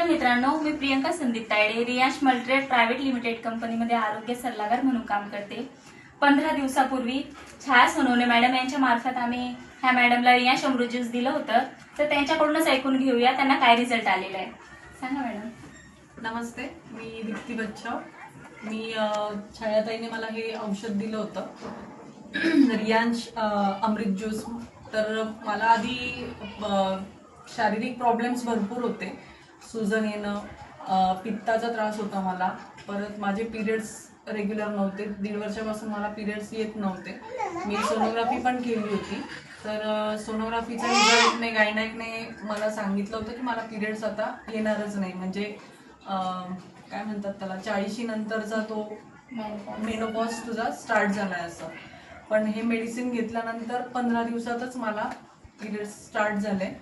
नमस्कार मित्रांनो, मी Priyanka Sandeep Tayde Riyansh मल्ट्रेड private limited कंपनीमध्ये आरोग्य सल्लागार म्हणून काम करते। 15 दिवसापूर्वी छाया सोनवणे मॅडम यांच्या मार्फत आम्ही ह्या मॅडमला रियांश अमृत ज्यूस दिलं होतं, तर त्यांच्याकडूनच ऐकून घेऊया त्यांना काय रिझल्ट आलेला आहे। सांगा मॅडम। नमस्ते, मी दीप्ती बच्चाव। मी छायाताईने मला हे औषध दिलं होतं रियांश अमृत ज्यूस। तर मला आधी शारीरिक प्रॉब्लेम्स भरपूर होते, सुजन येणं, पित्ताचा त्रास होता मला, परत माझे पिरियड्स रेग्युलर नव्हते। 1.5 वर्षापासून मला पिरियड्स येत नव्हते। मी सोनोग्राफी पण केली होती, तर सोनोग्राफीच्या रिझल्टने गायनॅकने मला सांगितलं होतं की मला पिरियड्स आता येणारच नाही, म्हणजे काय म्हणतात त्याला 40 नंतरचा तो मेनोपॉज तुझा स्टार्ट झालाय असं। पण हे मेडिसिन घेतल्यानंतर 15 दिवसातच मला पिरियड्स स्टार्ट झाले।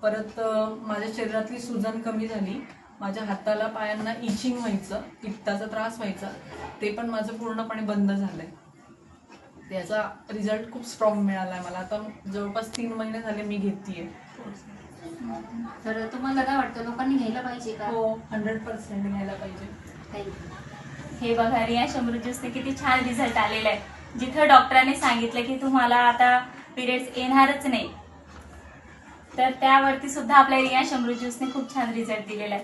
परत माझ्या शरीरातली सुजन कमी झाली, माझ्या हाताला पायांना इचिंग व्हायचं, पित्ताचा त्रास व्हायचा, ते पण माझं पूर्णपणे बंद झालंय। त्याचा रिझल्ट खूप स्ट्रॉंग मिळालाय मला। आता जवळपास 3 महिने झाले मी घेतेय। तर तुम्हाला काय वाटतं, लोकांनी घ्यायला पाहिजे का? हो, 100% घ्यायला पाहिजे। हे बघा, रियांश अमृत ज्यूसने किती छान रिझल्ट आलेला आहे। जिथं डॉक्टरांनी सांगितलं की तुम्हाला आता पिरियड्स येणारच नाही, तर त्यावरती सुद्धा आपल्या रियांश अमृत ज्यूसने खूप छान रिझल्ट दिलेला आहे।